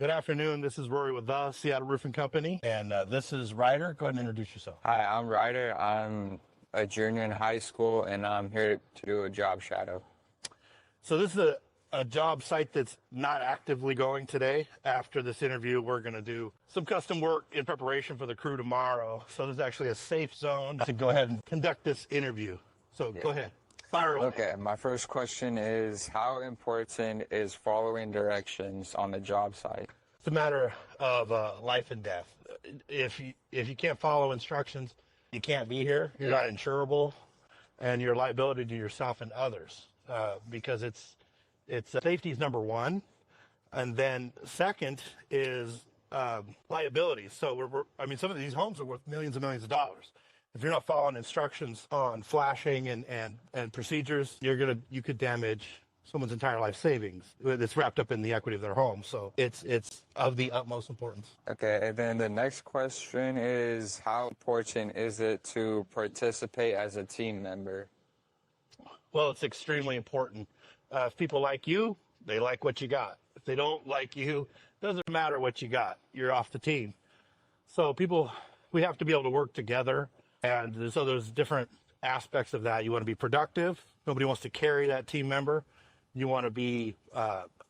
Good afternoon. This is Rory with the Seattle Roofing Company, and this is Ryder. Go ahead and introduce yourself. Hi, I'm Ryder. I'm a junior in high school, and I'm here to do a job shadow. So this is a job site that's not actively going today. After this interview, we're going to do some custom work in preparation for the crew tomorrow. So there's actually a safe zone to go ahead and conduct this interview. So Go ahead. Fire away. Okay, my first question is, how important is following directions on the job site? It's a matter of life and death. If you can't follow instructions, you can't be here. You're not insurable, and your liability to yourself and others. Because it's safety is number one, and then second is liability. So some of these homes are worth millions and millions of dollars. If you're not following instructions on flashing and procedures, you could damage someone's entire life savings that's wrapped up in the equity of their home. So it's of the utmost importance. Okay, and then the next question is, how important is it to participate as a team member? Well, it's extremely important. If people like you, they like what you got. If they don't like you, it doesn't matter what you got. You're off the team. So we have to be able to work together. And so there's different aspects of that. You want to be productive. Nobody wants to carry that team member. You want to be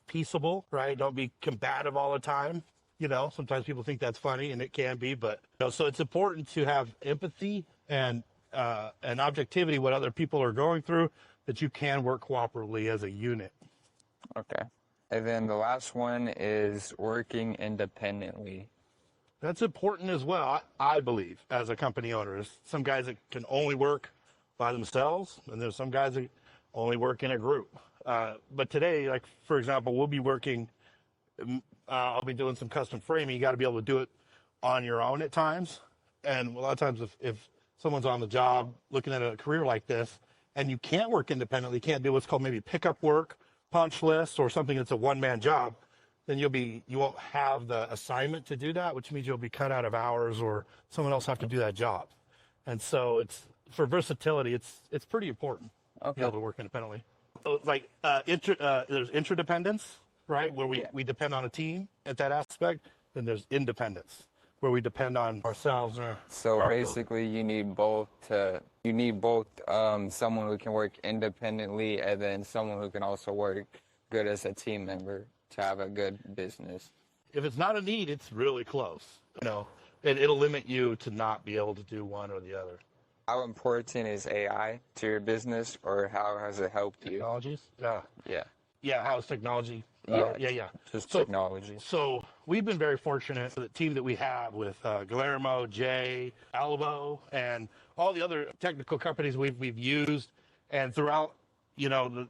peaceable, right? Don't be combative all the time. Sometimes people think that's funny, and it can be. But so it's important to have empathy and objectivity, what other people are going through, that you can work cooperatively as a unit. Okay. And then the last one is working independently. That's important as well, I believe, as a company owner. There's some guys that can only work by themselves, and there's some guys that only work in a group. But today, like, for example, we'll be working, I'll be doing some custom framing. You got to be able to do it on your own at times. And a lot of times if someone's on the job looking at a career like this, and you can't work independently, can't do what's called maybe pickup work, punch lists, or something that's a one-man job, then you won't have the assignment to do that, which means you'll be cut out of hours or someone else have to do that job. And so it's for versatility, it's pretty important to be able to work independently. Like there's interdependence, right, where we depend on a team at that aspect. Then there's independence, where we depend on ourselves. So basically, you need both. Someone who can work independently, and then someone who can also work good as a team member to have a good business. If it's not a need, it's really close. It'll limit you to not be able to do one or the other. How important is AI to your business, or how has it helped you? Technologies? Yeah. How's technology? Yeah. Just technology. So we've been very fortunate for the team that we have with Guillermo, Jay, Alvo, and all the other technical companies we've used, and throughout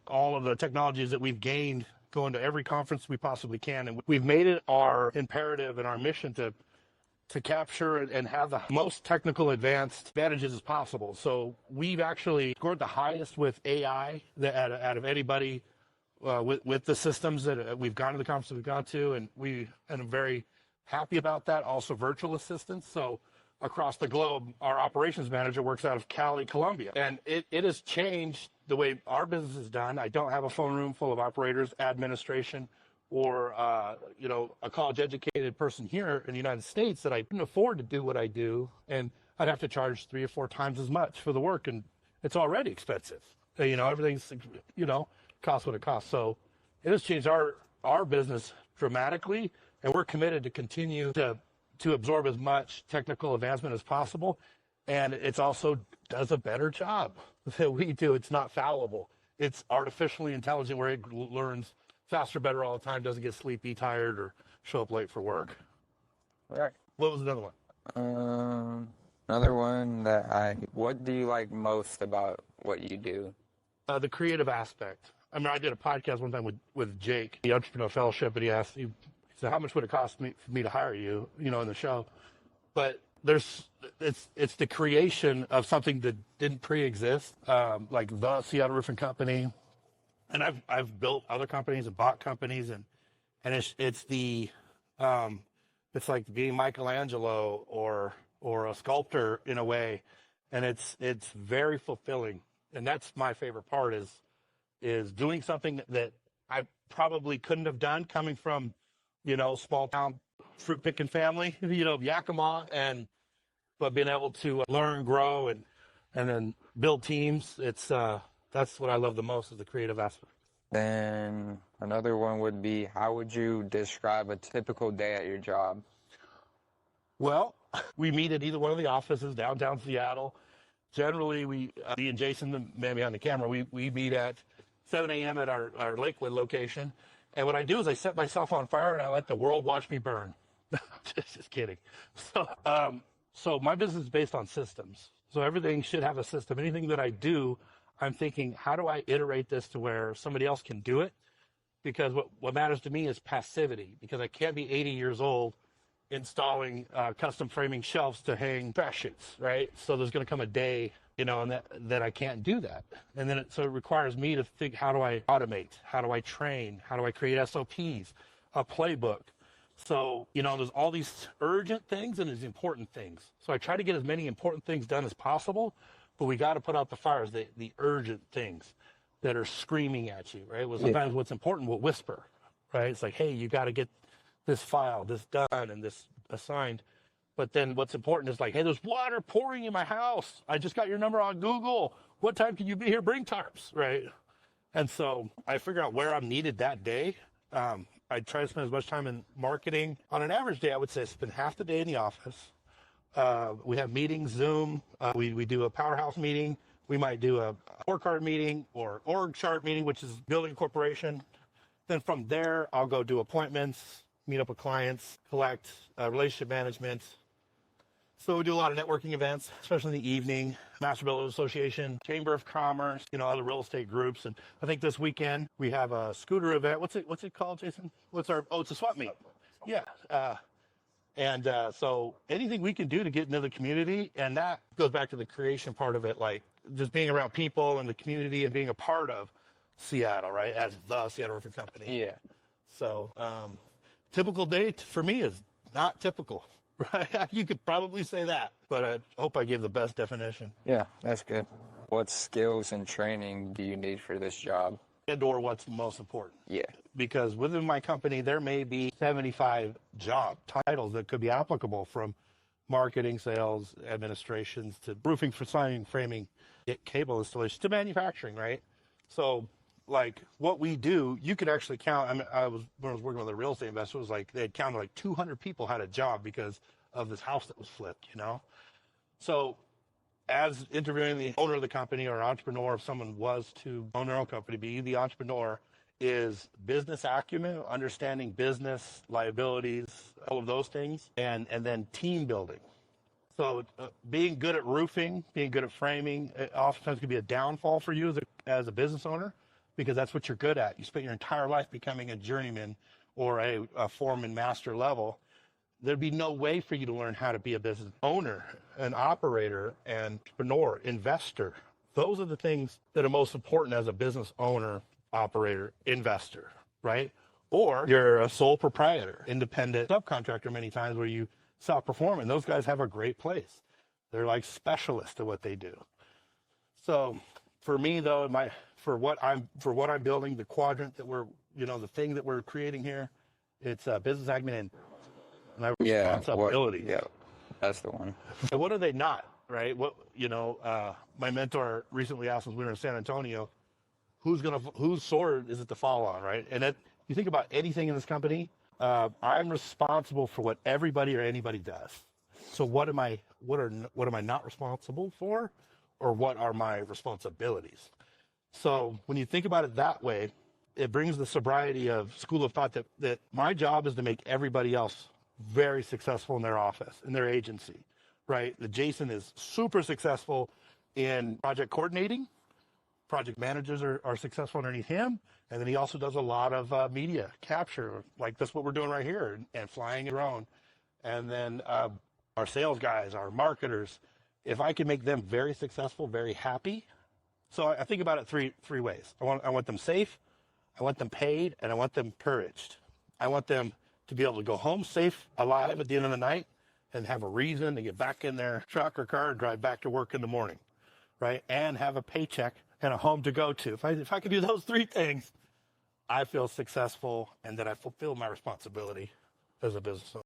all of the technologies that we've gained, going to every conference we possibly can, and we've made it our imperative and our mission to capture and have the most technical advanced advantages as possible. So we've actually scored the highest with AI out of anybody with the systems that we've gone to the conference we've gone to, and I'm very happy about that. Also virtual assistants. So across the globe, our operations manager works out of Cali, Colombia, and it has changed the way our business is done. I don't have a phone room full of operators, administration, or a college-educated person here in the United States that I couldn't afford to do what I do, and I'd have to charge 3 or 4 times as much for the work, and it's already expensive. Everything's costs what it costs. So it has changed our business dramatically, and we're committed to continue to absorb as much technical advancement as possible. And it's also does a better job than we do. It's not fallible. It's artificially intelligent, where it learns faster, better all the time, doesn't get sleepy, tired, or show up late for work. All right. What was another one? Another one what do you like most about what you do? The creative aspect. I mean, I did a podcast one time with Jake, the Entrepreneur Fellowship, and he said, how much would it cost for me to hire you, in the show? But it's the creation of something that didn't pre-exist, like the Seattle Roofing Company. And I've built other companies and bought companies, and it's like being Michelangelo or a sculptor in a way, and it's very fulfilling. And that's my favorite part is doing something that I probably couldn't have done coming from small town fruit picking family, Yakima, but being able to learn, grow, and then build teams. That's what I love the most, is the creative aspect. Then another one would be, how would you describe a typical day at your job? Well, we meet at either one of the offices downtown Seattle. Generally, me and Jason, the man behind the camera, we meet at 7 a.m. at our Lakewood location. And what I do is I set myself on fire and I let the world watch me burn. Just kidding. So my business is based on systems. So everything should have a system. Anything that I do, I'm thinking, how do I iterate this to where somebody else can do it? Because what matters to me is passivity, because I can't be 80 years old installing custom framing shelves to hang trash chutes, right? So there's going to come a day, and that I can't do that. And then so it requires me to think, how do I automate? How do I train? How do I create SOPs, a playbook? So, there's all these urgent things and there's important things. So I try to get as many important things done as possible, but we got to put out the fires, the urgent things that are screaming at you, right? Well, sometimes what's important will whisper, right? It's like, hey, you got to get this file, this done, and this assigned. But then what's important is like, hey, there's water pouring in my house. I just got your number on Google. What time can you be here? Bring tarps, right? And so I figure out where I'm needed that day. I try to spend as much time in marketing. On an average day, I would say spend half the day in the office. We have meetings, Zoom. We do a powerhouse meeting. We might do a scorecard meeting or org chart meeting, which is building a corporation. Then from there, I'll go do appointments, meet up with clients, collect relationship management. So we do a lot of networking events, especially in the evening. Master Builders Association, Chamber of Commerce, other real estate groups. And I think this weekend we have a scooter event. What's it called, Jason? It's a swap meet. Yeah. So anything we can do to get into the community, and that goes back to the creation part of it, like just being around people and the community and being a part of Seattle, right? As the Seattle Roofing Company. Yeah. So typical day for me is not typical. Right, you could probably say that, but I hope I gave the best definition. Yeah, that's good. What skills and training do you need for this job? And/or what's most important? Yeah. Because within my company, there may be 75 job titles that could be applicable, from marketing, sales, administrations, to roofing, for signing, framing, cable installation, to manufacturing, right? So, like what we do, you could actually count. When I was working with a real estate investor, it was like they had counted like 200 people had a job because of this house that was flipped, So as interviewing the owner of the company or entrepreneur, if someone was to own their own company, be the entrepreneur, is business acumen, understanding business, liabilities, all of those things, and then team building. So being good at roofing, being good at framing, it oftentimes can be a downfall for you as a business owner, because that's what you're good at. You spent your entire life becoming a journeyman or a foreman master level. There'd be no way for you to learn how to be a business owner, an operator, an entrepreneur, investor. Those are the things that are most important as a business owner, operator, investor, right? Or you're a sole proprietor, independent subcontractor many times, where you self-perform, and those guys have a great place. They're like specialists at what they do. So for me, though, for what I'm building, the quadrant that we're, the thing that we're creating here, it's business acumen and responsibility. Yeah, that's the one. And what are they not, right? My mentor recently asked us when we were in San Antonio, whose sword is it to fall on, right? And you think about anything in this company, I'm responsible for what everybody or anybody does. So what am I not responsible for, or what are my responsibilities? So when you think about it that way, it brings the sobriety of school of thought that my job is to make everybody else very successful in their office, in their agency, right? That Jason is super successful in project coordinating. Project managers are successful underneath him. And then he also does a lot of media capture, like that's what we're doing right here, and flying a drone. And then our sales guys, our marketers, if I can make them very successful, very happy. So I think about it three ways. I want them safe, I want them paid, and I want them encouraged. I want them to be able to go home safe, alive at the end of the night, and have a reason to get back in their truck or car and drive back to work in the morning, right? And have a paycheck and a home to go to. If I can do those three things, I feel successful and that I fulfill my responsibility. as a business owner.